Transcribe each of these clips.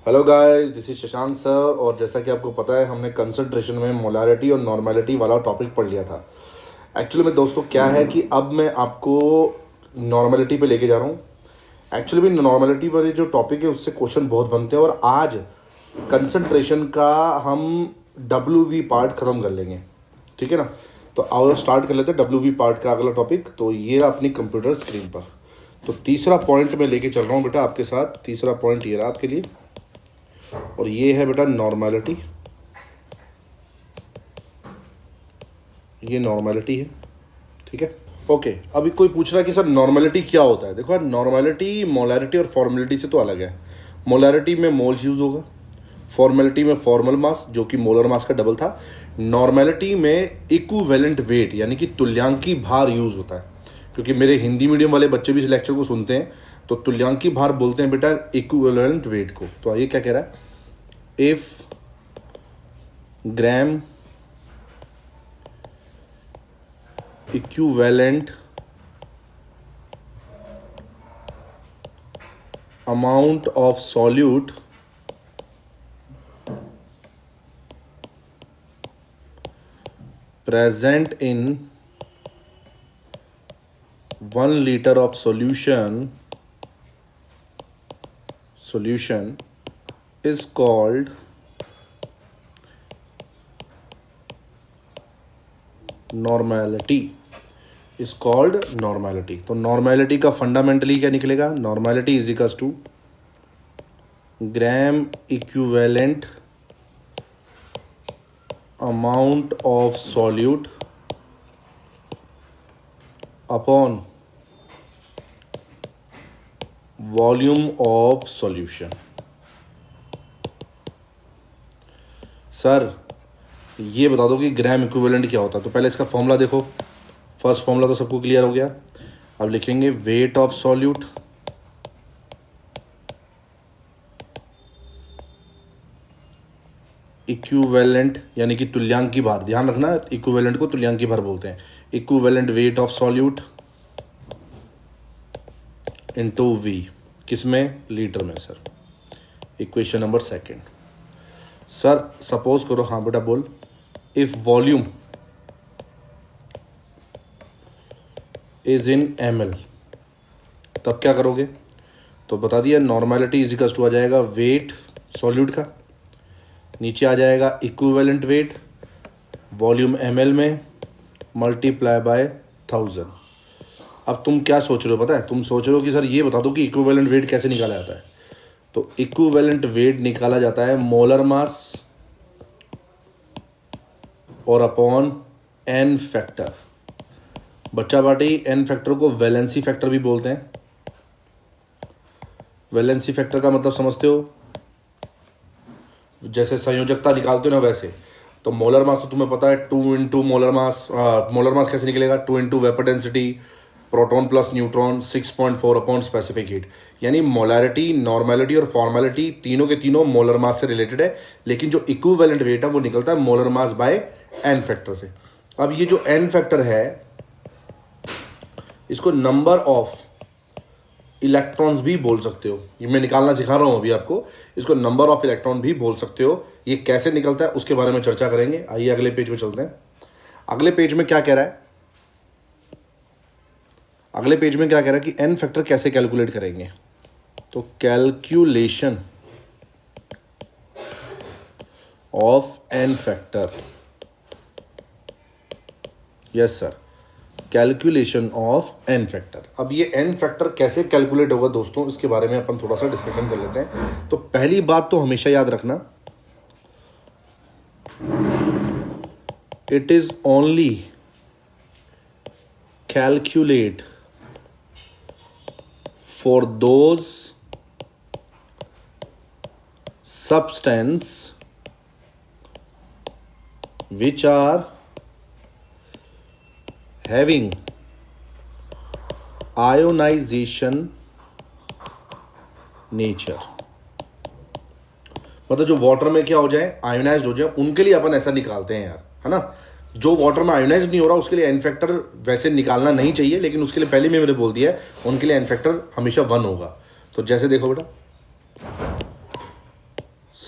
Hello guys, this is Shashank sir. और जैसा कि आपको पता है, हमने कंसंट्रेशन में मोलारिटी और नॉर्मेलिटी वाला टॉपिक पढ़ लिया था। एक्चुअली में दोस्तों क्या है कि अब मैं आपको नॉर्मेलिटी पे लेके जा रहा हूँ। एक्चुअली में नॉर्मेलिटी वाले जो टॉपिक है उससे क्वेश्चन बहुत बनते हैं और आज कंसंट्रेशन का हम WV पार्ट ख़त्म कर लेंगे। ठीक है ना? तो आओ स्टार्ट कर लेते हैं WV पार्ट का अगला टॉपिक। तो ये रहा अपनी कंप्यूटर स्क्रीन पर। तो तीसरा पॉइंट मैं लेके चल रहा हूँ बेटा आपके साथ। तीसरा पॉइंट ये रहा आपके लिए, और ये है बेटा नॉर्मेलिटी। ये नॉर्मेलिटी है, ठीक है। ओके, अभी कोई पूछ रहा है कि सर नॉर्मेलिटी क्या होता है। देखो, नॉर्मेलिटी मोलैरिटी और फॉर्मेलिटी से तो अलग है। मोलैरिटी में मोल्स यूज होगा, फॉर्मेलिटी में फॉर्मल मास जो कि मोलर मास का डबल था। नॉर्मेलिटी में इक्विवेलेंट वेट यानी कि तुल्यांकी भार यूज होता है। क्योंकि मेरे हिंदी मीडियम वाले बच्चे भी इस लेक्चर को सुनते हैं, तो तुल्यांकी भार बोलते हैं बेटा इक्विवेलेंट वेट को। तो ये क्या कह रहा है, if gram equivalent amount of solute present in 1 liter of solution is called normality. Is called normality. तो नॉर्मेलिटी का फंडामेंटली क्या निकलेगा, normality is equals to gram equivalent amount of solute upon volume of solution. Sir ये बता दो कि gram equivalent क्या होता है। तो पहले इसका फॉर्मूला देखो। फर्स्ट फॉर्मूला तो सबको क्लियर हो गया। अब लिखेंगे वेट ऑफ सॉल्यूट इक्विवेलेंट यानी कि तुल्यांकी भार। ध्यान रखना, इक्विवेलेंट को तुल्यांकी भार बोलते हैं। Equivalent weight of solute into V, किसमें, लीटर में। Sir equation number second. Sir suppose करो, हाँ बेटा बोल, if volume is in ml, तब क्या करोगे। तो बता दिया, नॉर्मेलिटी इज इक्वल टू आ जाएगा वेट सॉल्यूट का, नीचे आ जाएगा इक्विवेलेंट वेट, वॉल्यूम ml में, मल्टीप्लाई बाय 1000। अब तुम क्या सोच रहे हो पता है, तुम सोच रहे हो कि सर ये बता दो कि इक्विवेलेंट वेट कैसे निकाला जाता है। तो इक्विवेलेंट वेट निकाला जाता है मोलर मास और अपॉन एन फैक्टर। बच्चा बाटी, एन फैक्टर को वैलेंसी फैक्टर भी बोलते हैं। वैलेंसी फैक्टर का मतलब समझते हो, जैसे संयोजकता निकालते हो ना वैसे। तो मोलर मास तो तुम्हें पता है 2 into molar mass. Molar mass कैसे निकलेगा, 2 into vapour density, proton plus neutron, 6.4 upon specific heat. यानी मोलैरिटी, नॉर्मेलिटी और फॉर्मेलिटी तीनों के तीनों मोलर मास से रिलेटेड है, लेकिन जो इक्विवेलेंट वेट है वो निकलता है molar mass by N factor से। अब ये जो एन फैक्टर है, इसको नंबर ऑफ इलेक्ट्रॉन्स भी बोल सकते हो। ये मैं निकालना सिखा रहा हूं अभी आपको। इसको नंबर ऑफ इलेक्ट्रॉन भी बोल सकते हो। ये कैसे निकलता है उसके बारे में चर्चा करेंगे। आइए अगले पेज पे चलते हैं। अगले पेज में क्या कह रहा है, अगले पेज में क्या कह रहा है कि एन फैक्टर कैसे कैलकुलेट करेंगे। तो calculation of N factor, yes sir, calculation of N factor. अब ये एन फैक्टर कैसे कैलकुलेट होगा दोस्तों, इसके बारे में अपन थोड़ा सा डिस्कशन कर लेते हैं। तो पहली बात तो हमेशा याद रखना, it is only calculate for those substance which are having ionization nature। मतलब जो वाटर में क्या हो जाए, आयोनाइज्ड हो जाए, उनके लिए अपन ऐसा निकालते हैं यार, है ना। जो वाटर में आयोनाइज नहीं हो रहा उसके लिए एन फैक्टर वैसे निकालना नहीं चाहिए, लेकिन उसके लिए पहले मैंने बोल दिया है उनके लिए एन फैक्टर हमेशा 1 होगा। तो जैसे देखो बेटा,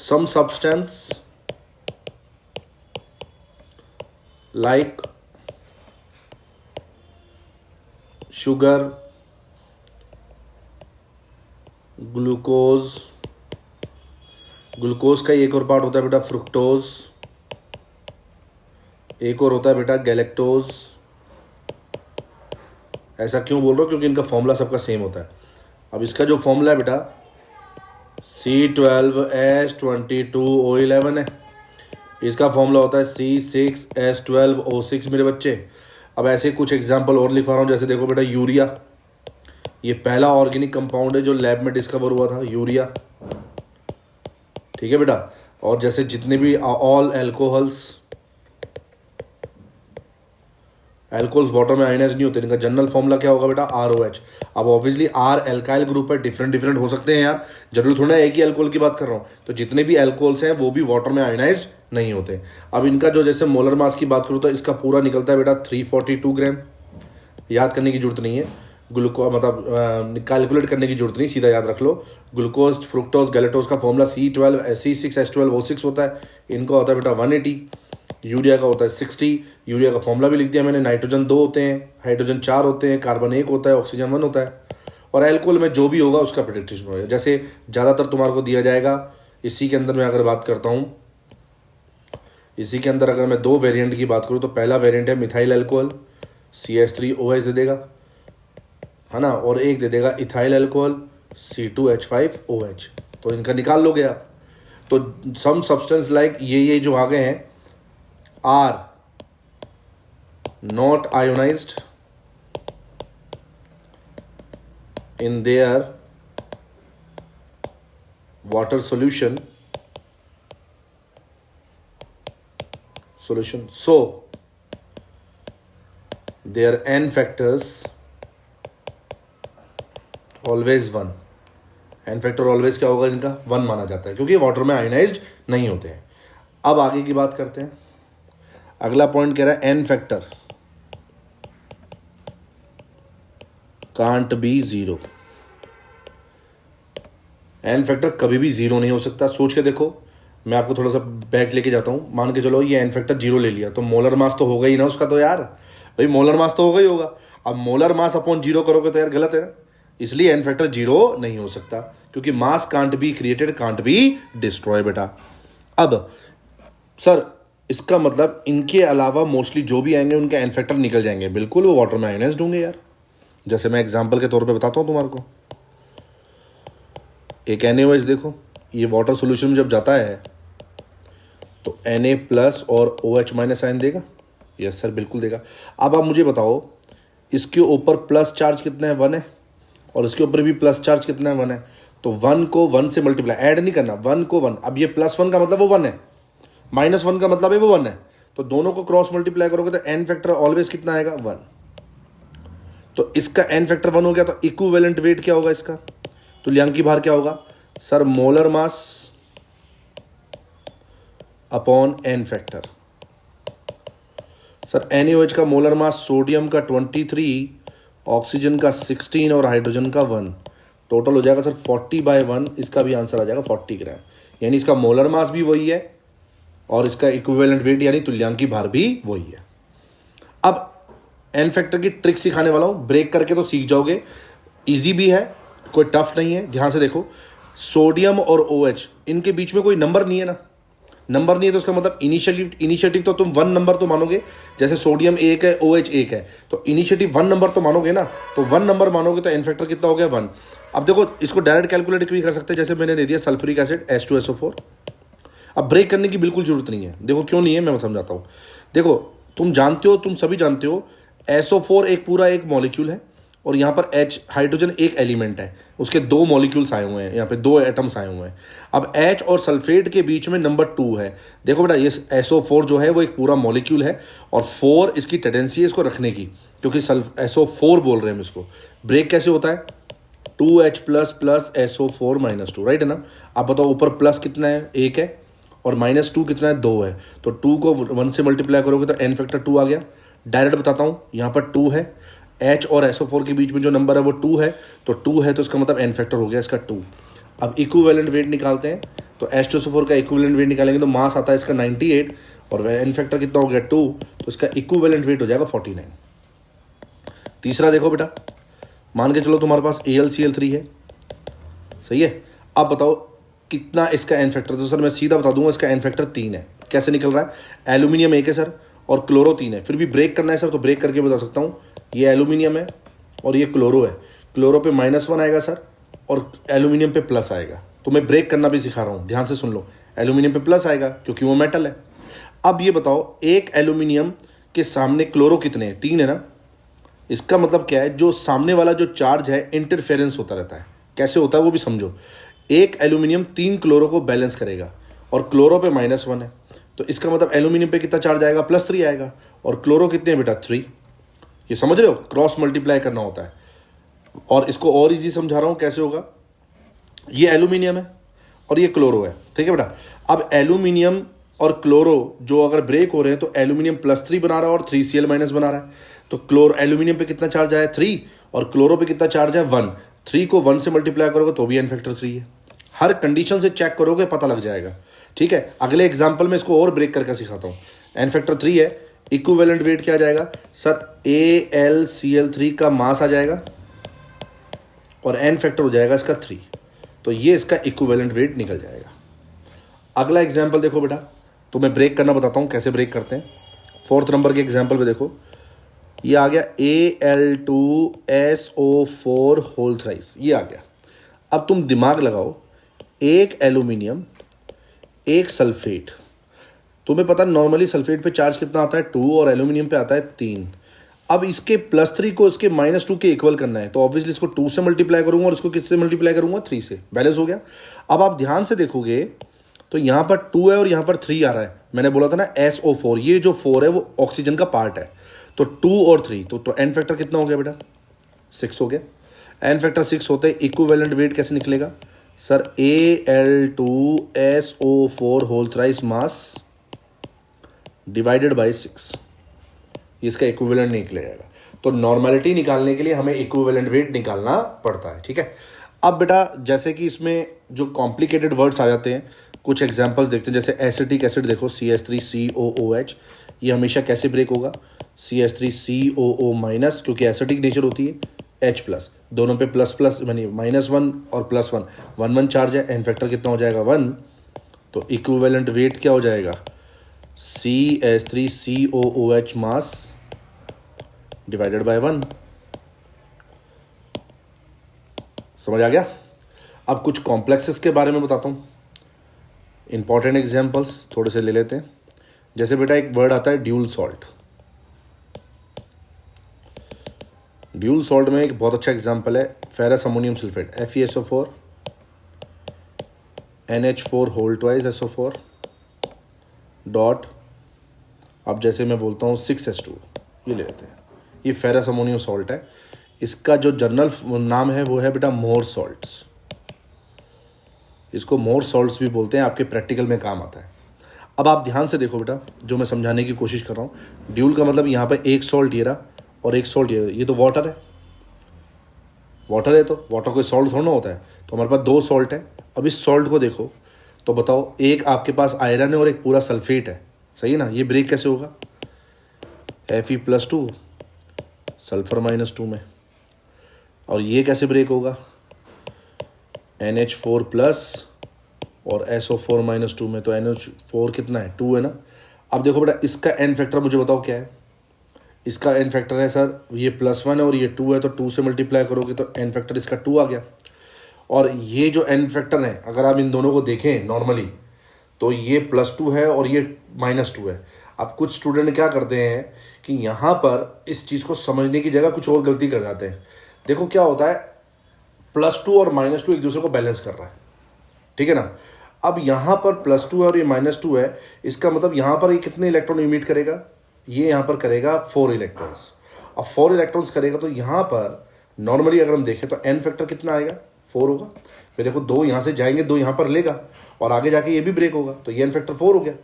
some substance like sugar, glucose, glucose का एक और पार्ट होता है बेटा फ्रुक्टोज, एक और होता है बेटा गैलेक्टोज। ऐसा क्यों बोल रहा हूँ? क्योंकि इनका फॉर्मूला सबका सेम होता है। अब इसका जो फॉर्मूला है बेटा C12H22O11 है, इसका फॉर्मूला होता है C6H12O6 मेरे बच्चे। अब ऐसे कुछ एग्जाम्पल और लिखवा रहा हूँ, जैसे देखो बेटा यूरिया, ये पहला ऑर्गेनिक कंपाउंड है जो लैब में डिस्कवर हुआ था, यूरिया, ठीक है बेटा। और जैसे जितने भी ऑल एल्कोहल्स वाटर में आयनाइज नहीं होते, इनका जनरल फॉर्मूला क्या होगा बेटा ROH। अब ऑब्वियसली R एल्काइल ग्रुप है, डिफरेंट हो सकते हैं यार, जरूरी थोड़ा एक ही अल्कोहल की बात कर रहा हूँ। तो जितने भी अल्कोहल्स हैं वो भी वाटर में आयनाइज नहीं होते। अब इनका जो जैसे मोलर मास की बात करूँ तो इसका पूरा निकलता है बेटा 342 ग्राम। याद करने की जरूरत नहीं है, ग्लूकोज मतलब कैलकुलेट करने की जरूरत नहीं, सीधा याद रख लो। ग्लूकोज, फ्रुक्टोज, गैलेक्टोज का फॉर्मूला C6H12O6 होता है, इनका होता है बेटा 180। यूरिया का होता है 60, यूरिया का फॉर्मूला भी लिख दिया मैंने। नाइट्रोजन 2 होते हैं, हाइड्रोजन 4 होते हैं, कार्बन 1 होता है, ऑक्सीजन 1 होता है। और एल्कोहल में जो भी होगा उसका प्रेडिक्शन होगा। जैसे ज़्यादातर तुम्हारे को दिया जाएगा, इसी के अंदर मैं अगर बात करता हूँ, इसी के अंदर अगर मैं 2 वेरिएंट की बात करूँ तो पहला वेरिएंट है मिथाइल एल्कोहल, CH3OH दे देगा, है ना, और एक दे देगा इथाइल एल्कोहल, C2H5OH। तो इनका निकाल लोगे आप। तो सम सब्सटेंस लाइक ये जो आ गए हैं are not ionized in their water solution, so their N factors always 1। N factor always क्या होगा इनका 1 माना जाता है, क्योंकि वाटर में आयोनाइज्ड नहीं होते हैं। अब आगे की बात करते हैं। अगला पॉइंट कह रहा है N factor can't be 0। N factor कभी भी 0 नहीं हो सकता। सोच के देखो, मैं आपको थोड़ा सा बैक लेके जाता हूँ। मान के चलो ये N फैक्टर 0 ले लिया, तो मोलर मास तो होगा ही ना उसका, तो यार भाई मोलर मास तो होगा ही होगा। अब मोलर मास अपॉन 0 करोगे तो यार गलत है ना, इसलिए N फैक्टर 0 नहीं हो सकता, क्योंकि mass can't be created, can't be destroy बेटा। अब सर इसका मतलब इनके अलावा मोस्टली जो भी आएंगे उनके N फैक्टर निकल जाएंगे, बिल्कुल वो वाटर में आयोनाइज्ड होंगे यार। जैसे मैं एग्जाम्पल के तौर पे बताता हूँ तुम्हारे को, एक NaOH देखो, ये वाटर सोल्यूशन में जब जाता है तो Na+ और OH- साइन देगा। यस सर बिल्कुल देगा। अब आप मुझे बताओ, इसके ऊपर प्लस चार्ज कितना है 1 है, और इसके ऊपर भी प्लस चार्ज कितना है 1 है। तो 1 को 1 से मल्टीप्लाई, ऐड नहीं करना, 1 को 1। अब ये +1 का मतलब वो 1 है, -1 का मतलब है वो 1 है, तो दोनों को क्रॉस मल्टीप्लाई करोगे तो N फैक्टर ऑलवेज कितना आएगा 1। तो इसका N फैक्टर 1 हो गया, तो इक्विवेलेंट वेट क्या होगा इसका, तुल्यांकी भार क्या होगा sir, molar mass upon N factor. Sir NaOH का मोलर मास सोडियम का 23, ऑक्सीजन का 16 और हाइड्रोजन का 1, टोटल हो जाएगा सर 40/1। इसका भी आंसर आ जाएगा 40 ग्राम। यानी इसका मोलर मास भी वही है और इसका इक्विवेलेंट वेट यानी तुल्यांकी भार भी वही है। अब N फैक्टर की ट्रिक सिखाने वाला हूं, ब्रेक करके तो सीख जाओगे, इजी भी है, कोई टफ नहीं है। ध्यान से देखो, सोडियम और OH इनके बीच में कोई नंबर नहीं है ना, नंबर नहीं है तो उसका मतलब इनिशिएटिव तो तुम 1 नंबर तो मानोगे। जैसे सोडियम 1 है, OH 1 है, तो इनिशिएटिव 1 नंबर तो मानोगे ना, तो 1 नंबर मानोगे तो N फैक्टर कितना हो गया 1। अब देखो इसको डायरेक्ट कैलकुलेट भी कर सकते हैं, जैसे मैंने दे दिया सल्फ्यूरिक एसिड H2SO4। अब ब्रेक करने की बिल्कुल जरूरत नहीं है, देखो क्यों नहीं है मैं समझाता हूँ। देखो तुम जानते हो, तुम सभी जानते हो, SO4 एक पूरा एक मॉलिक्यूल है, और यहाँ पर H हाइड्रोजन एक एलिमेंट है, उसके 2 मॉलिक्यूल्स आए हुए हैं, यहाँ पे 2 एटम्स आए हुए हैं। अब H और सल्फेट के बीच में नंबर 2 है। देखो बेटा ये SO4 जो है वो एक पूरा मॉलिक्यूल है, और 4 इसकी टेंडेंसी है इसको रखने की, क्योंकि SO4 बोल रहे हैं हम इसको। ब्रेक कैसे होता है, 2H + SO4 - 2, राइट है ना। आप बताओ ऊपर प्लस कितना है 1 है, और -2 कितना है 2 है, तो 2 को 1 से मल्टीप्लाई करोगे तो N फैक्टर 2 आ गया। डायरेक्ट बताता हूँ, यहाँ पर 2 है, H और SO4 के बीच में जो नंबर है वो 2 है, तो 2 है तो इसका मतलब N फैक्टर हो गया इसका 2। अब इक्विवेलेंट वेट निकालते हैं। तो H2SO4 का इक्विवेलेंट वेट निकालेंगे तो मास आता है इसका 98 और एन फैक्टर कितना हो गया 2, तो इसका इक्विवेलेंट वेट हो जाएगा 49। तीसरा देखो बेटा, मान के चलो तुम्हारे पास AlCl3 है, सही है। अब बताओ कितना इसका एन फैक्टर, तो सर मैं सीधा बता दूंगा इसका एन फैक्टर 3 है। कैसे निकल रहा है, एल्यूमिनियम 1 है सर और क्लोरो 3 है, फिर भी ब्रेक करना है सर तो ब्रेक करके बता सकता हूँ। ये एल्यूमिनियम है और ये क्लोरो है, क्लोरो पे -1 आएगा सर और एल्यूमिनियम पे प्लस आएगा। तो मैं ब्रेक करना भी सिखा रहा हूँ, ध्यान से सुन लो। एल्यूमिनियम पे प्लस आएगा क्योंकि वो मेटल है। अब ये बताओ एक एल्यूमिनियम के सामने क्लोरो कितने हैं, 3 है ना। इसका मतलब क्या है, जो सामने वाला जो चार्ज है इंटरफेरेंस होता रहता है। कैसे होता है वो भी समझो। एक एल्यूमिनियम 3 क्लोरो को बैलेंस करेगा और क्लोरो पे -1 है, तो इसका मतलब एल्यूमिनियम पे कितना चार्ज आएगा, +3 आएगा। और क्लोरो कितने हैं बेटा, 3। ये समझ रहे हो, क्रॉस मल्टीप्लाई करना होता है। और इसको और इजी समझा रहा हूं कैसे होगा। ये एल्यूमिनियम है और ये क्लोरो है, ठीक है बेटा। अब एल्यूमिनियम और क्लोरो जो अगर ब्रेक हो रहे हैं तो एल्यूमिनियम +3 बना रहा है और 3Cl- बना रहा है। तो क्लोरो एल्यूमिनियम पे कितना चार्ज आया 3 और क्लोरो पे कितना चार्ज है 1। 3 को 1 से मल्टीप्लाई करोगे तो भी एन फैक्टर 3 है। हर कंडीशन से चेक करोगे पता लग जाएगा, ठीक है। अगले एग्जाम्पल में इसको और ब्रेक करके सिखाता हूँ। एन फैक्टर 3 है, इक्विवेलेंट वेट क्या आ जाएगा सर, AlCl3 का मास आ जाएगा और एन फैक्टर हो जाएगा इसका 3, तो ये इसका इक्विवेलेंट वेट निकल जाएगा। अगला एग्जाम्पल देखो बेटा, तो मैं ब्रेक करना बताता हूँ कैसे ब्रेक करते हैं। 4th नंबर के एग्जाम्पल पे देखो, ये आ गया Al2SO4 होल थ्राइस, ये आ गया। अब तुम दिमाग लगाओ, एक एल्यूमिनियम एक सल्फेट, तुम्हें पता नॉर्मली सल्फेट पे चार्ज कितना आता है 2 और एल्यूमिनियम पे आता है 3। अब इसके +3 को इसके -2 के इक्वल करना है, तो ऑब्वियसली इसको 2 से मल्टीप्लाई करूंगा और इसको किससे मल्टीप्लाई करूंगा 3 से, बैलेंस हो गया। अब आप ध्यान से देखोगे तो यहां पर 2 है और यहां पर 3 आ रहा है। मैंने बोला था ना SO4, ये जो 4 है वो ऑक्सीजन का पार्ट है, तो 2 और 3 तो एन फैक्टर कितना हो गया बेटा 6 हो गया। एन फैक्टर 6 होते हैं, इक्विवेलेंट वेट कैसे निकलेगा sir, Al2SO4 whole thrice mass divided by 6, इसका इक्विवेलेंट निकल जाएगा। तो नॉर्मलिटी निकालने के लिए हमें इक्विवेलेंट वेट निकालना पड़ता है, ठीक है। अब बेटा जैसे कि इसमें जो कॉम्प्लिकेटेड वर्ड्स आ जाते हैं, कुछ एग्जांपल्स देखते हैं। जैसे एसिटिक एसिड देखो, CH3COOH, ये हमेशा कैसे ब्रेक होगा, CH3COO-, क्योंकि एसिटिक नेचर होती है, H+, दोनों पे प्लस प्लस यानी -1 और +1, 1 चार्ज है। एन फैक्टर कितना हो जाएगा 1, तो इक्विवेलेंट वेट क्या हो जाएगा CH3COOH मास डिवाइडेड बाय 1। समझ आ गया। अब कुछ कॉम्प्लेक्सेस के बारे में बताता हूँ, इंपॉर्टेंट एग्जांपल्स थोड़े से ले लेते हैं। जैसे बेटा एक वर्ड आता है ड्यूल सॉल्ट। ड्यूल सॉल्ट में एक बहुत अच्छा एग्जांपल है ferrous ammonium sulphate, FeSO4 NH4 whole twice SO4 dot, अब जैसे मैं बोलता हूँ 6H2, ये ले लेते हैं। ये फेरस अमोनियम सॉल्ट है, इसका जो जनरल नाम है वो है बेटा मोर सॉल्ट्स। इसको मोर सॉल्ट्स भी बोलते हैं, आपके प्रैक्टिकल में काम आता है। अब आप ध्यान से देखो बेटा, जो मैं समझाने की कोशिश कर रहा हूँ, ड्यूल का मतलब यहाँ पर एक सॉल्ट ये रहा और एक सॉल्ट ये तो वाटर है। वाटर है तो वाटर कोई सॉल्ट थोड़ा ना होता है, तो हमारे पास 2 सॉल्ट है। अब इस सॉल्ट को देखो तो बताओ, एक आपके पास आयरन है और एक पूरा सल्फेट है, सही है ना। ये ब्रेक कैसे होगा, Fe+2 सल्फर -2 में, और ये कैसे ब्रेक होगा NH4+ और SO4 -2 में, तो NH4 कितना है 2 है ना। अब देखो बेटा इसका एन फैक्टर मुझे बताओ क्या है। इसका एन फैक्टर है सर, ये +1 है और ये 2 है, तो 2 से मल्टीप्लाई करोगे तो एन फैक्टर इसका 2 आ गया। और ये जो एन फैक्टर है, अगर आप इन दोनों को देखें नॉर्मली, तो ये +2 है और ये -2 है। अब कुछ स्टूडेंट क्या करते हैं कि यहाँ पर इस चीज़ को समझने की जगह कुछ और गलती कर जाते हैं। देखो क्या होता है, +2 और -2 एक दूसरे को बैलेंस कर रहा है, ठीक है ना। अब यहाँ पर +2 है और ये -2 है, इसका मतलब यहाँ पर ये कितने इलेक्ट्रॉन इमिट करेगा, ये यहाँ पर करेगा 4 इलेक्ट्रॉन्स। अब 4 इलेक्ट्रॉन्स करेगा तो यहाँ पर नॉर्मली अगर हम देखें तो एन फैक्टर कितना आएगा 4 होगा। फिर देखो 2 यहाँ से जाएंगे, 2 यहाँ पर लेगा और आगे जाके ये भी ब्रेक होगा, तो ये एन फैक्टर 4 हो गया।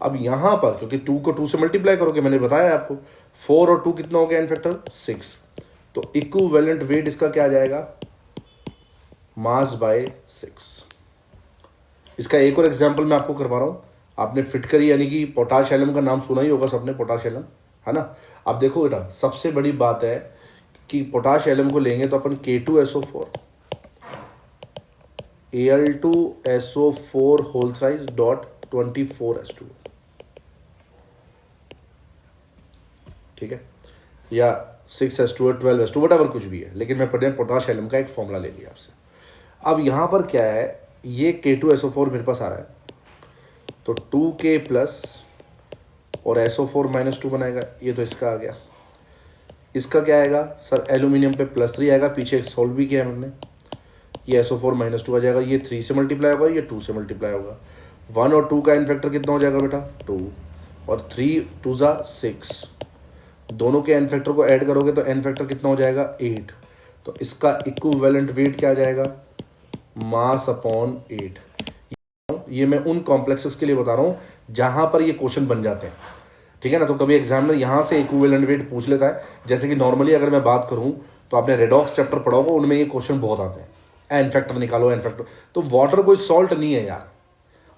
अब यहाँ पर क्योंकि 2 को 2 से मल्टीप्लाई करोगे, मैंने बताया आपको 4 और 2 कितना हो गया एन फैक्टर 6, तो इक्विवेलेंट वेट इसका क्या आ जाएगा मास बाय 6। इसका एक और एग्जांपल मैं आपको करवा रहा हूँ। आपने फिटकरी यानी कि पोटाश एलम का नाम सुना ही होगा सबने, पोटाश एलम, है ना। अब देखो बेटा, सबसे बड़ी बात है कि पोटाश एलम को लेंगे तो अपन K2SO4 Al2SO4 whole thrice dot 24H2, ठीक है, या 6H2 12H2 वट एवर कुछ भी है, लेकिन मैं पोटाश एलम का एक फॉर्मूला ले लिया आपसे। अब यहाँ पर क्या है, ये K2SO4 मेरे पास आ रहा है, तो 2K प्लस और SO4 माइनस 2 बनाएगा, ये तो इसका आ गया। इसका क्या आएगा सर, एल्यूमिनियम पे +3 आएगा, पीछे सॉल्व भी किया है हमने, ये SO4 माइनस 2 आ जाएगा, ये 3 से मल्टीप्लाई होगा, ये 2 से मल्टीप्लाई होगा। 1 और 2 का एन फैक्टर कितना हो जाएगा बेटा, 2, और 3 2 जा 6, दोनों के एन फैक्टर को ऐड करोगे तो एन फैक्टर कितना हो जाएगा, 8। तो इसका इक्विवेलेंट वेट क्या आ जाएगा, मास अपॉन 8। ये मैं उन कॉम्प्लेक्सेस के लिए बता रहा हूँ जहां पर ये क्वेश्चन बन जाते हैं, ठीक है ना। तो कभी एग्जामिनर यहाँ से इक्विवेलेंट वेट पूछ लेता है, जैसे कि नॉर्मली अगर मैं बात करूँ तो आपने रेडॉक्स चैप्टर पढ़ा होगा, उनमें ये क्वेश्चन बहुत आते हैं, एन फैक्टर निकालो, एन फैक्टर। तो वाटर कोई सॉल्ट नहीं है यार,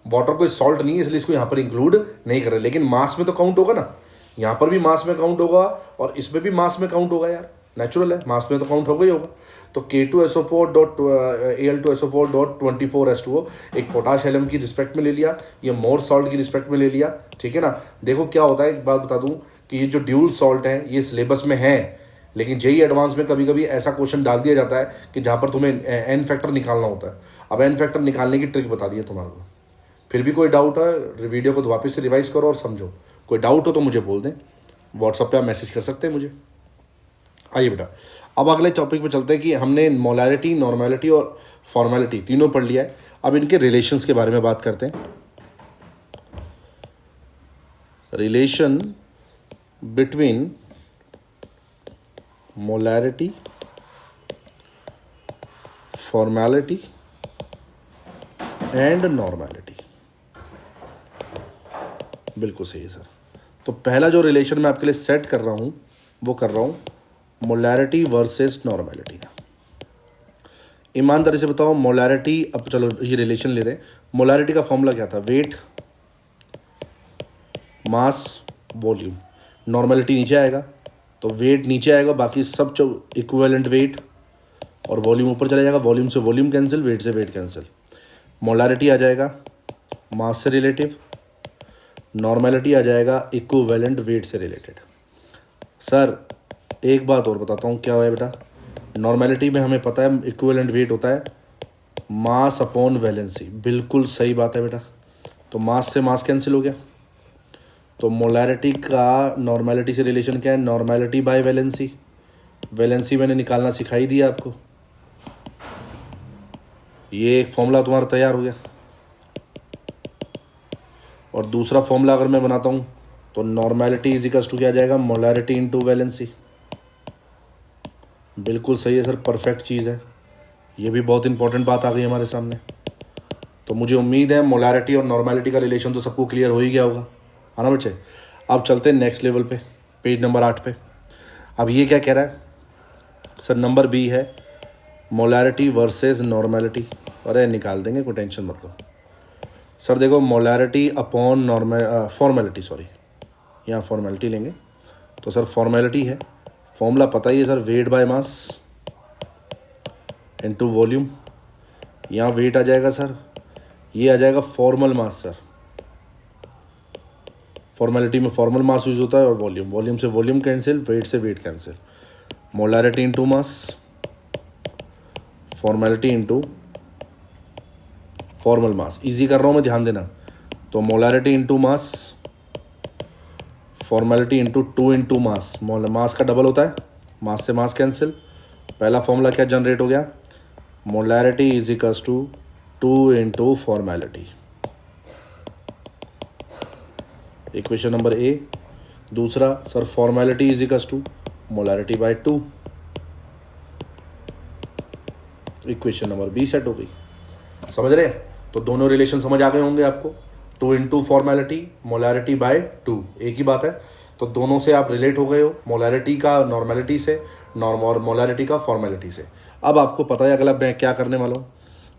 वाटर कोई सॉल्ट नहीं है, इसलिए इसको यहाँ पर इंक्लूड नहीं कर रहे, लेकिन मास में तो काउंट होगा ना, यहाँ पर भी मास में काउंट होगा और इसमें भी मास में काउंट होगा यार, नेचुरल है, मास में तो काउंट होगा ही होगा। तो K2SO4 dot Al2SO4 dot 24H2O एक पोटाश एलम की रिस्पेक्ट में ले लिया, ये मोर सॉल्ट की रिस्पेक्ट में ले लिया, ठीक है ना। देखो क्या होता है, एक बात बता दूं कि ये जो ड्यूल सॉल्ट है ये सिलेबस में है, लेकिन जेई एडवांस में कभी कभी ऐसा क्वेश्चन डाल दिया जाता है कि जहाँ पर तुम्हें एन फैक्टर निकालना होता है। अब एन फैक्टर निकालने की ट्रिक बता दी है तुम्हारे को। फिर भी कोई डाउट है, वीडियो को वापस से रिवाइज करो और समझो। कोई डाउट हो तो मुझे बोल दें, व्हाट्सएप पे आप मैसेज कर सकते हैं मुझे। आइए बेटा, अब अगले टॉपिक पे चलते हैं कि हमने मोलैरिटी, नॉर्मेलिटी और फॉर्मेलिटी तीनों पढ़ लिया है। अब इनके रिलेशंस के बारे में बात करते हैं। Relation between molarity, formality and normality, बिल्कुल सही है सर। तो पहला जो रिलेशन मैं आपके लिए सेट कर रहा हूं वो कर रहा हूं मोलैरिटी वर्सेस नॉर्मेलिटी का। ईमानदारी से बताओ, मोलैरिटी, अब चलो ये रिलेशन ले रहे हैं। मोलैरिटी का फॉर्मूला क्या था, वेट, मास, वॉल्यूम। नॉर्मेलिटी नीचे आएगा तो वेट नीचे आएगा, बाकी सब जो इक्विवेलेंट वेट और वॉल्यूम ऊपर चला जाएगा, वॉल्यूम से वॉल्यूम कैंसिल, वेट से वेट कैंसिल। मोलैरिटी आ जाएगा मास से रिलेटिव, नॉर्मेलिटी आ जाएगा इक्विवेलेंट वेट से रिलेटेड। सर एक बात और बताता हूँ क्या है बेटा, नॉर्मेलिटी में हमें पता है इक्विवेलेंट वेट होता है मास अपॉन वैलेंसी, बिल्कुल सही बात है बेटा। तो मास से मास कैंसिल हो गया, तो मोलैरिटी का नॉर्मेलिटी से रिलेशन क्या है, नॉर्मेलिटी बाय वैलेंसी। वैलेंसी मैंने निकालना सिखाई दिया आपको, ये एक फॉर्मूला तुम्हारा तैयार हो गया। और दूसरा फॉर्मूला अगर मैं बनाता हूँ तो नॉर्मेलिटी इज इक्वल्स टू क्या आ जाएगा, मोलैरिटी इनटू वैलेंसी। बिल्कुल सही है सर, परफेक्ट चीज़ है, ये भी बहुत इंपॉर्टेंट बात आ गई हमारे सामने। तो मुझे उम्मीद है मोलैरिटी और नॉर्मेलिटी का रिलेशन तो सबको क्लियर हो ही गया होगा, है ना बच्चे। अब चलते हैं नेक्स्ट लेवल पे, पेज नंबर 8 पे। अब ये क्या कह रहा है सर, नंबर बी है मोलैरिटी वर्सेस नॉर्मेलिटी। अरे निकाल देंगे, कोई टेंशन मत लो सर। देखो मोलैरिटी अपॉन फॉर्मेलिटी, सॉरी यहाँ फॉर्मेलिटी लेंगे तो सर फॉर्मेलिटी है, फॉर्मूला पता ही है sir, weight by mass into volume. यहाँ वेट आ जाएगा सर, ये आ जाएगा फॉर्मल मास सर। फॉर्मेलिटी में फॉर्मल मास यूज होता है और वॉल्यूम, वॉल्यूम से वॉल्यूम कैंसिल, वेट से weight cancel. Molarity into mass, formality into formal mass. Easy कर रहा हूँ मैं, ध्यान देना। तो molarity into mass, formality into 2 into mass. Mass का डबल होता है, मास से मास कैंसिल। पहला फॉर्मूला क्या जनरेट हो गया, molarity is equals to 2 into formality, equation number A. दूसरा sir formality is equals to molarity by 2, equation number B set हो गई। समझ रहे, तो दोनों रिलेशन समझ आ गए होंगे आपको। 2 इंटू फॉर्मेलिटी, मोलैरिटी बाय 2, एक ही बात है। तो दोनों से आप रिलेट हो गए हो, मोलैरिटी का नॉर्मेलिटी से, और मोलैरिटी का फॉर्मेलिटी से। अब आपको पता है अगला मैं क्या करने वाला हूँ,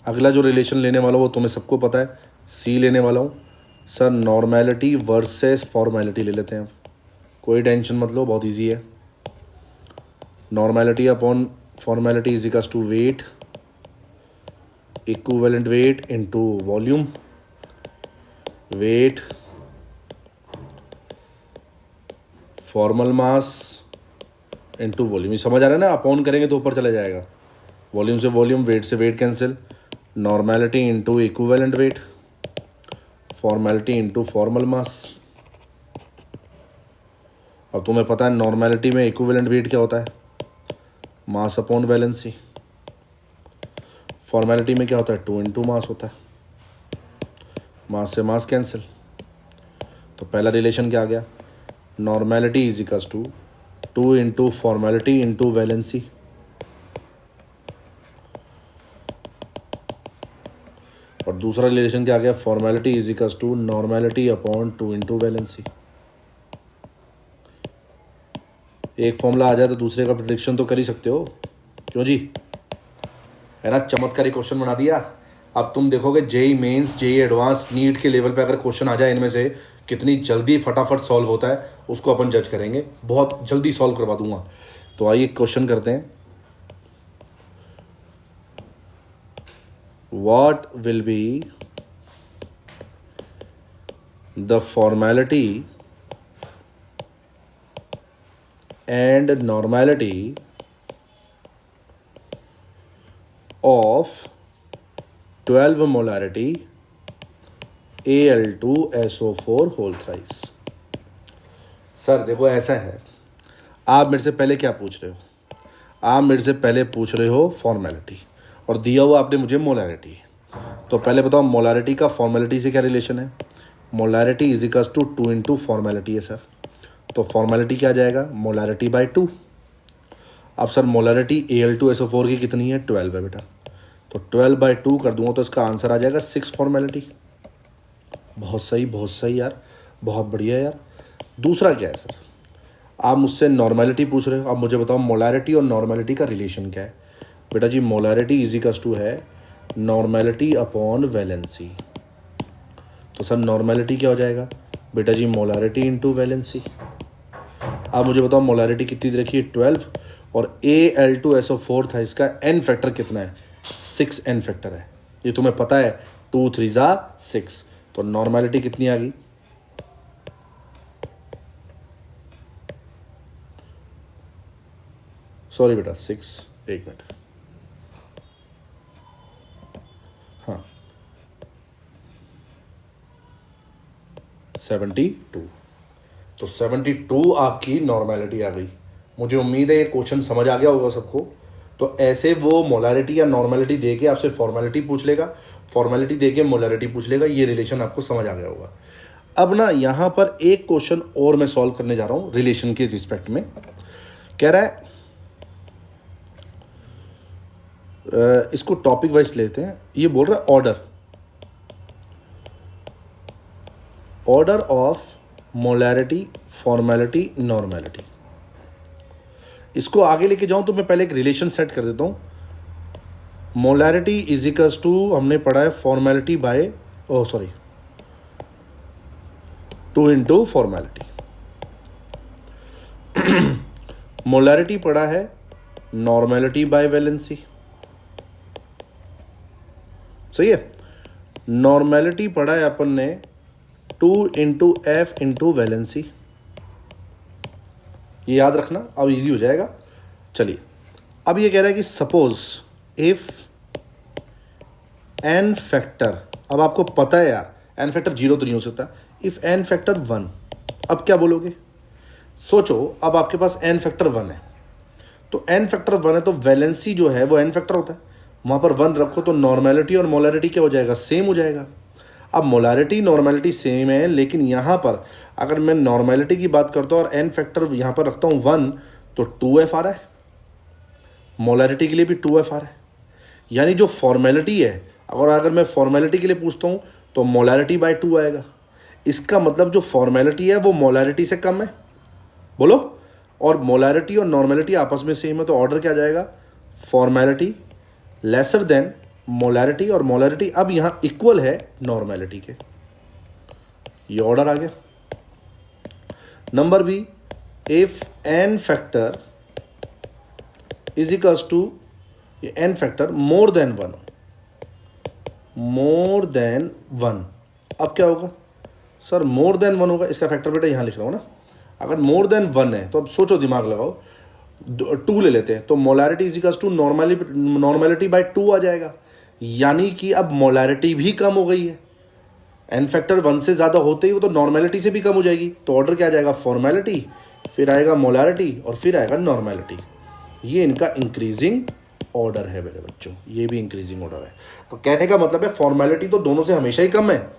अगला जो रिलेशन लेने वाला हूँ वो तुम्हें सबको पता है, सी लेने वाला हूँ सर। नॉर्मेलिटी वर्सेस फॉर्मेलिटी ले लेते हैं, कोई टेंशन मत लो, बहुत इजी है। Normality upon formality is equals to weight, equivalent weight into volume, weight formal mass into volume. ये समझ आ रहा है ना, अपॉन करेंगे तो ऊपर चला जाएगा, वॉल्यूम से वॉल्यूम, वेट से weight cancel, normality into equivalent weight, formality into formal mass. अब तुम्हें पता है नॉर्मेलिटी में इक्विवेलेंट वेट क्या होता है, मास अपॉन वैलेंसी। फॉर्मेलिटी में क्या होता है, 2 इंटू मास होता है, मास से मास कैंसिल। तो पहला रिलेशन क्या आ गया, normality is equals to 2 into formality into valency. और दूसरा रिलेशन क्या आ गया, formality is equals to normality upon 2 into valency. एक फॉर्मूला आ जाए तो दूसरे का प्रेडिक्शन तो कर ही सकते हो, क्यों जी, है ना। चमत्कारी क्वेश्चन बना दिया। अब तुम देखोगे JEE Mains, JEE Advanced, NEET के लेवल पे अगर क्वेश्चन आ जाए इनमें से, कितनी जल्दी फटाफट सॉल्व होता है उसको अपन जज करेंगे, बहुत जल्दी सॉल्व करवा दूंगा। तो आइए क्वेश्चन करते हैं। What will be the formality and normality of 12 molarity Al2SO4 whole thrice। Sir देखो ऐसा है, आप मेरे से पहले क्या पूछ रहे हो, आप मेरे से पहले पूछ रहे हो फॉर्मेलिटी, और दिया हुआ आपने मुझे मोलारिटी। तो पहले बताओ मोलारिटी का फॉर्मेलिटी से क्या रिलेशन है। Molarity is equals to 2 into formality है सर। तो फॉर्मेलिटी क्या आ जाएगा, मोलारिटी बाई 2। अब सर मोलारिटी Al2SO4 की कितनी है, 12 है बेटा। तो 12/2 कर दूंगा तो इसका आंसर आ जाएगा 6 फॉर्मेलिटी। बहुत सही यार, बहुत बढ़िया यार। दूसरा क्या है सर, आप मुझसे नॉर्मेलिटी पूछ रहे हो, अब मुझे बताओ मोलारिटी और नॉर्मेलिटी का रिलेशन क्या है। बेटा जी मोलारिटी इज इक्वल्स टू है नॉर्मेलिटी अपॉन वैलेंसी। तो सर नॉर्मेलिटी क्या हो जाएगा, बेटा जी मोलारिटी इंटू वैलेंसी। आप मुझे बताओ मोलारिटी कितनी रखी है, 12, और Al2SO4 था, इसका एन फैक्टर कितना है, 6 एन फैक्टर है, ये तुम्हें पता है, 2 3 6। तो नॉर्मेलिटी कितनी आ गई, सॉरी बेटा 6, एक मिनट, हाँ 72। तो 72 आपकी नॉर्मेलिटी आ गई। मुझे उम्मीद है ये क्वेश्चन समझ आ गया होगा सबको। तो ऐसे वो मोलारिटी या नॉर्मेलिटी दे के आपसे फॉर्मेलिटी पूछ लेगा, फॉर्मेलिटी दे के मोलारिटी पूछ लेगा, ये रिलेशन आपको समझ आ गया होगा। अब ना यहाँ पर एक क्वेश्चन और मैं सॉल्व करने जा रहा हूँ रिलेशन के रिस्पेक्ट में। कह रहा है इसको टॉपिक वाइज लेते हैं। ये बोल रहा है order of molarity, formality, normality. इसको आगे लेके जाऊं तो मैं पहले एक रिलेशन सेट कर देता हूं। मोलैरिटी इज इक्वल्स टू, हमने पढ़ा है formality by 2 into formality. Molarity पढ़ा है नॉर्मेलिटी बाय वैलेंसी, सही है। नॉर्मेलिटी पढ़ा है अपन ने 2 इंटू एफ इंटू वैलेंसी, ये याद रखना, अब इजी हो जाएगा। चलिए अब ये कह रहा है कि सपोज इफ एन फैक्टर, अब आपको पता है यार एन फैक्टर 0 तो नहीं हो सकता, इफ एन फैक्टर 1, अब क्या बोलोगे, सोचो। अब आपके पास एन फैक्टर 1 है, तो एन फैक्टर 1 है तो वैलेंसी जो है वो एन फैक्टर होता है, वहां पर 1 रखो तो नॉर्मेलिटी और मोलैरिटी क्या हो जाएगा, सेम हो जाएगा। अब मोलैरिटी नॉर्मेलिटी सेम है, लेकिन यहाँ पर अगर मैं नॉर्मेलिटी की बात करता हूँ और एन फैक्टर यहाँ पर रखता हूँ 1, तो 2f आ रहा है, मोलैरिटी के लिए भी 2f आ रहा है। यानी जो फॉर्मेलिटी है, अगर मैं फॉर्मेलिटी के लिए पूछता हूँ तो मोलैरिटी बाय 2 आएगा। इसका मतलब जो फॉर्मेलिटी है वो मोलैरिटी से कम है, बोलो। और मोलैरिटी और नॉर्मेलिटी आपस में सेम है, तो ऑर्डर क्या जाएगा, फॉर्मेलिटी लेसर देन मोलैरिटी, और मोलैरिटी अब यहां इक्वल है नॉर्मेलिटी के। ये ऑर्डर आ गया। Number B, if N factor is equals to, N factor more than one, more than one. अब क्या होगा सर, मोर देन वन होगा, इसका फैक्टर बेटा यहां लिख रहा हूं ना। अगर मोर देन वन है तो अब सोचो, दिमाग लगाओ, 2 ले लेते हैं तो molarity is equals to normality by 2 आ जाएगा। यानी कि अब मोलैरिटी भी कम हो गई है। एन फैक्टर 1 से ज़्यादा होते ही वो तो नॉर्मेलिटी से भी कम हो जाएगी। तो ऑर्डर क्या आ जाएगा, फॉर्मेलिटी, फिर आएगा मोलैरिटी और फिर आएगा नॉर्मेलिटी। ये इनका इंक्रीजिंग ऑर्डर है मेरे बच्चों, ये भी इंक्रीजिंग ऑर्डर है। तो कहने का मतलब है फॉर्मेलिटी तो दोनों से हमेशा ही कम है,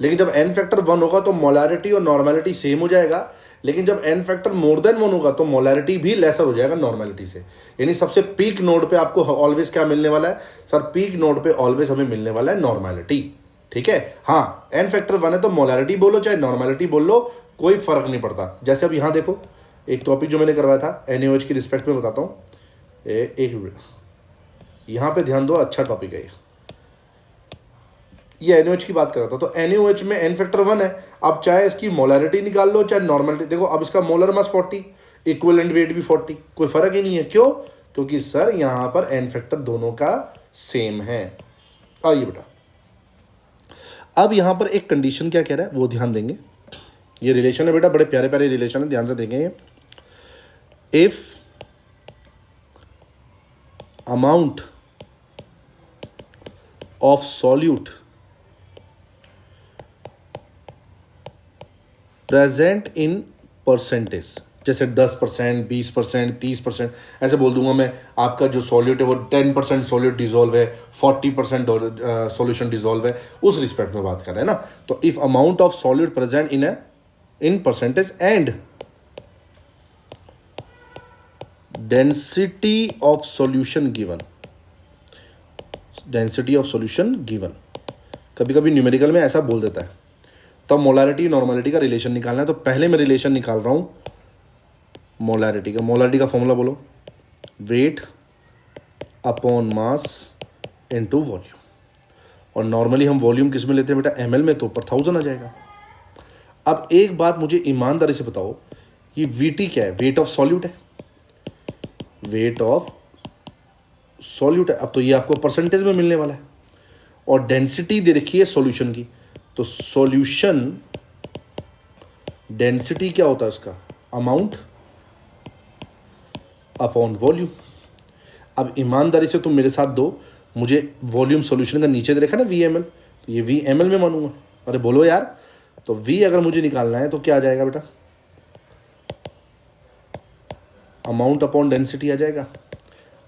लेकिन जब एन फैक्टर 1 होगा तो मोलैरिटी और नॉर्मेलिटी सेम हो जाएगा। लेकिन जब एन फैक्टर मोर देन 1 होगा तो मोलैरिटी भी लेसर हो जाएगा नॉर्मेलिटी से। यानी सबसे पीक नोड पे आपको ऑलवेज क्या मिलने वाला है सर, पीक नोड पे ऑलवेज हमें मिलने वाला है नॉर्मेलिटी। ठीक है, हाँ, एन फैक्टर 1 है तो मोलैरिटी बोलो चाहे नॉर्मेलिटी बोल लो, कोई फर्क नहीं पड़ता। जैसे अब यहाँ देखो, एक टॉपिक जो मैंने करवाया था NaOH की रिस्पेक्ट में बताता हूँ। एक मिनट, यहाँ पे ध्यान दो, अच्छा टॉपिक है ये NaOH की बात कर रहा था। तो NaOH में एन फैक्टर 1 है। अब चाहे इसकी मोलैरिटी निकाल लो चाहे नॉर्मेलिटी, देखो अब इसका मोलर मास 40, इक्विवेलेंट वेट भी 40, कोई फर्क ही नहीं है। क्यों? क्योंकि सर यहाँ पर एन फैक्टर दोनों का सेम है। आइए बेटा, अब यहां पर एक कंडीशन क्या कह रहा है वो ध्यान देंगे। ये रिलेशन है बेटा, बड़े प्यारे प्यारे रिलेशन है, ध्यान से देखेंगे। If amount of solute present in percentage, जैसे 10%, 20%, 30%, ऐसे बोल दूंगा मैं, आपका जो सॉल्यूट है वो 10% सॉल्यूट डिजोल्व है, 40% सॉल्यूशन डिजोल्व है, उस रिस्पेक्ट में बात कर रहे हैं ना। तो if amount of solute present in percentage and density of solution given, density of solution given, कभी कभी न्यूमेरिकल में ऐसा बोल देता है। तो मोलैरिटी नॉर्मेलिटी का रिलेशन निकालना है, तो पहले मैं रिलेशन निकाल रहा हूं मोलैरिटी का। मोलैरिटी का फॉर्मूला बोलो, weight upon mass into volume. और नॉर्मली हम वॉल्यूम किस में लेते हैं बेटा, ml में, तो ऊपर 1000 आ जाएगा। अब एक बात मुझे ईमानदारी से बताओ, ये VT क्या है? वेट ऑफ सॉल्यूट है, वेट ऑफ सॉल्यूट है। अब तो ये आपको परसेंटेज में मिलने वाला है, और डेंसिटी दे रखी है सॉल्यूशन की। तो सॉल्यूशन डेंसिटी क्या होता है उसका, अमाउंट अपॉन वॉल्यूम। अब ईमानदारी से तुम मेरे साथ दो, मुझे वॉल्यूम सॉल्यूशन का नीचे दे रखा ना VmL, तो ये VmL में मानूंगा। अरे बोलो यार, तो V अगर मुझे निकालना है तो क्या आ जाएगा बेटा, अमाउंट अपॉन डेंसिटी आ जाएगा।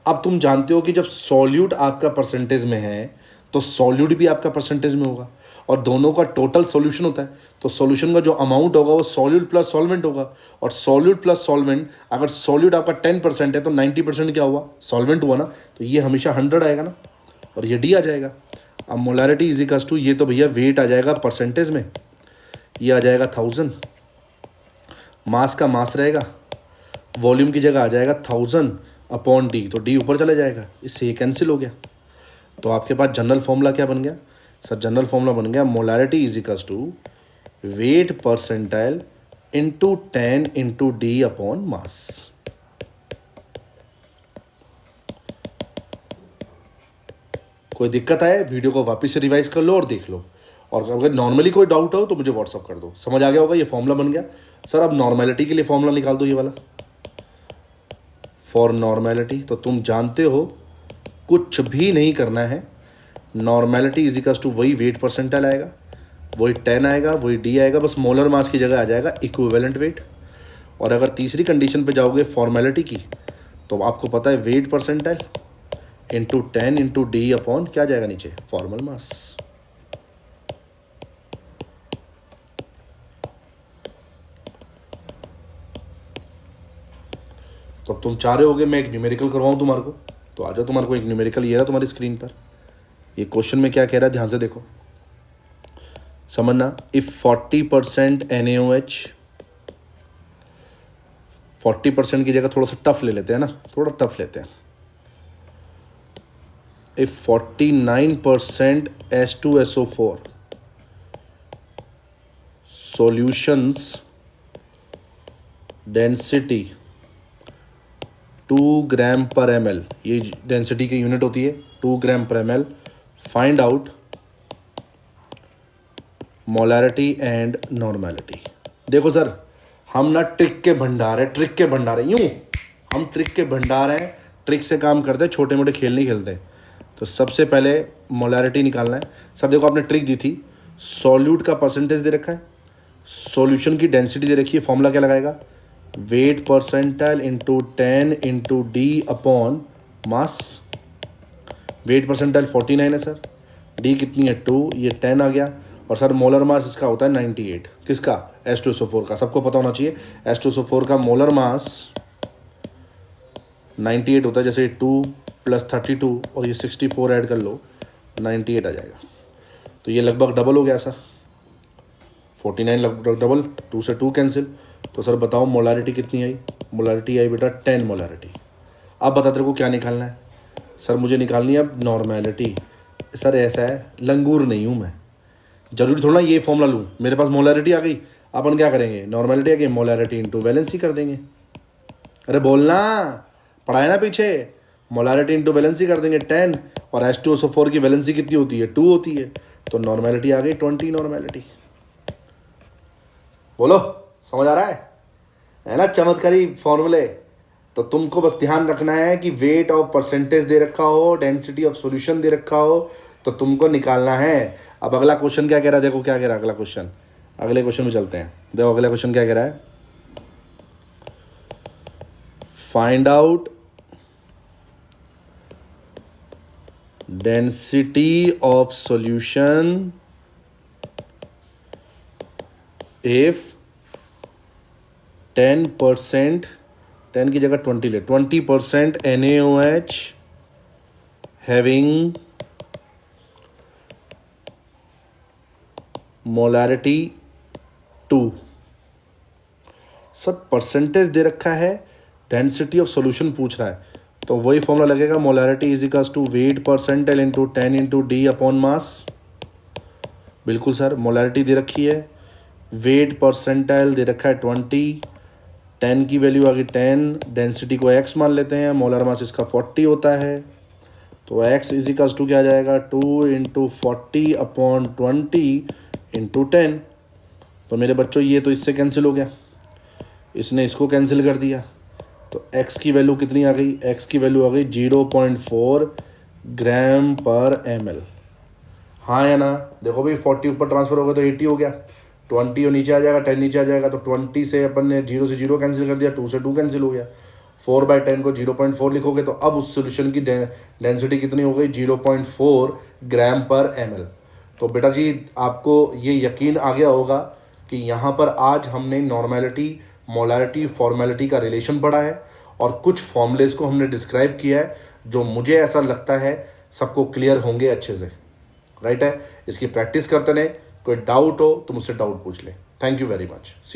अब तुम जानते हो कि जब सॉल्यूट आपका परसेंटेज में है तो सॉल्यूट भी आपका परसेंटेज में होगा, और दोनों का टोटल सॉल्यूशन होता है। तो सॉल्यूशन का जो अमाउंट होगा वो सॉल्यूट प्लस सॉल्वेंट होगा, और सॉल्यूट प्लस सॉल्वेंट, अगर सॉल्यूट आपका 10% है तो 90% क्या हुआ, सॉल्वेंट हुआ ना। तो ये हमेशा 100 आएगा ना, और ये D आ जाएगा। अब मोलैरिटी इज इक्वल्स टू, ये तो भैया वेट आ जाएगा परसेंटेज में, ये आ जाएगा 1000, मास का मास रहेगा, वॉल्यूम की जगह आ जाएगा 1000 अपॉन D, तो D ऊपर चला जाएगा, इससे ये कैंसिल हो गया। तो आपके पास जनरल फॉर्मूला क्या बन गया सर, जनरल फॉर्मूला बन गया molarity is equals to weight percentile into 10 into D upon mass. कोई दिक्कत आए वीडियो को वापस से रिवाइज कर लो और देख लो, और अगर नॉर्मली कोई डाउट हो तो मुझे व्हाट्सअप कर दो। समझ आ गया होगा, ये फॉर्मूला बन गया सर। अब नॉर्मेलिटी के लिए फॉर्मूला निकाल दो, ये वाला फॉर नॉर्मेलिटी। तो तुम जानते हो कुछ भी नहीं करना है, नॉर्मेलिटी इज इक्वल्स टू वही वेट परसेंटाइल आएगा, वही 10 आएगा, वही D आएगा, बस मोलर मास की जगह आ जाएगा इक्विवेलेंट वेट। और अगर तीसरी कंडीशन पे जाओगे फॉर्मेलिटी की, तो आपको पता है weight percentile into 10 into D upon क्या जाएगा नीचे, फॉर्मल मास। तो अब तुम चाह रहे होगे मैं एक न्यूमेरिकल करवाऊं तुम्हारे को, तो आ जाओ, तुम्हारे को एक न्यूमेरिकल ये रहा तुम्हारी स्क्रीन पर। ये क्वेश्चन में क्या कह रहा है, ध्यान से देखो, समझना। इफ 40% NaOH, 40% की जगह थोड़ा सा टफ ले लेते हैं ना, थोड़ा टफ लेते हैं। if 49% H2SO4 solutions density 2 ग्राम पर ml, ये डेंसिटी की यूनिट होती है 2 ग्राम पर ml, find out molarity and normality. देखो सर, हम ना ट्रिक के भंडार है, यूं हम ट्रिक के भंडार हैं, ट्रिक से काम करते हैं, छोटे मोटे खेल नहीं खेलते। तो सबसे पहले मोलैरिटी निकालना है। सर देखो, आपने ट्रिक दी थी, सॉल्यूट का परसेंटेज दे रखा है, सॉल्यूशन की डेंसिटी दे रखी है, फॉर्मूला क्या लगाएगा, weight percentile into 10 into D upon mass. Weight percentile 49 है सर, डी कितनी है 2, ये 10 आ गया। और सर मोलर मास इसका होता है 98, किसका, H2SO4 का, सबको पता होना चाहिए। H2SO4 का मोलर मास 98 होता है, जैसे 2 + 32 और ये 64 ऐड कर लो, 98 आ जाएगा। तो ये लगभग डबल हो गया सर, 49 लगभग डबल, 2 से 2 कैंसिल। तो सर बताओ मोलारिटी कितनी आई, मोलारिटी आई बेटा 10 मोलारिटी। अब बता तेरे को क्या निकालना है। सर मुझे निकालनी है अब नॉर्मेलिटी। सर ऐसा है, लंगूर नहीं हूँ मैं, जरूरी थोड़ा ये फॉर्मूला लूँ, मेरे पास मोलारिटी आ गई, अपन क्या करेंगे, नॉर्मेलिटी आ गई, मोलारिटी इंटू वैलेंसी कर देंगे। अरे बोलना, पढ़ाए ना पीछे, मोलारिटी इंटू वैलेंसी कर देंगे 10, और H2SO4 की वैलेंसी कितनी होती है 2 होती है, तो नॉर्मेलिटी आ गई 20 नॉर्मेलिटी। बोलो समझ आ रहा है ना चमत्कारी फॉर्मूले। तो तुमको बस ध्यान रखना है कि वेट ऑफ परसेंटेज दे रखा हो, डेंसिटी ऑफ सॉल्यूशन दे रखा हो, तो तुमको निकालना है। अब अगला क्वेश्चन क्या कह रहा है, देखो क्या कह रहा है अगला क्वेश्चन। अगले क्वेश्चन में चलते हैं, देखो अगला क्वेश्चन क्या कह रहा है, find out density of solution if 10%, 10 की जगह 20 ले, 20% NaOH हैविंग मोलैरिटी 2। सब परसेंटेज दे रखा है, डेंसिटी ऑफ सॉल्यूशन पूछ रहा है, तो वही फॉर्मूला लगेगा, molarity is equals to weight percentile into 10 into D upon mass. बिल्कुल सर, मोलैरिटी दे रखी है, वेट परसेंटाइल दे रखा है 20, 10 की वैल्यू आ गई 10, डेंसिटी को x मान लेते हैं, मोलर मास इसका 40 होता है, तो x इज इक्वल्स टू क्या आ जाएगा 2 इंटू 40 अपॉन 20 इंटू 10। तो मेरे बच्चों ये तो इससे कैंसिल हो गया, इसने इसको कैंसिल कर दिया, तो x की वैल्यू कितनी आ गई, x की वैल्यू आ गई 0.4 ग्राम पर ml। हाँ या ना, देखो भाई 40 ऊपर ट्रांसफर हो गया तो 80 हो गया, 20 और नीचे आ जाएगा, 10 नीचे आ जाएगा, तो 20 से अपन ने 0 से 0 कैंसिल कर दिया, 2 से 2 कैंसिल हो गया, 4/10 को 0.4 लिखोगे तो अब उस सोल्यूशन की डेंसिटी कितनी हो गई 0.4 ग्राम पर ml। तो बेटा जी आपको ये यकीन आ गया होगा कि यहाँ पर आज हमने नॉर्मेलिटी, मोलैरिटी, फॉर्मेलिटी का रिलेशन पढ़ा है और कुछ फॉर्मूलेस को हमने डिस्क्राइब किया है, जो मुझे ऐसा लगता है सबको क्लियर होंगे अच्छे से, राइट है। इसकी प्रैक्टिस करते रहे, कोई डाउट हो तो मुझसे डाउट पूछ ले। Thank you very much.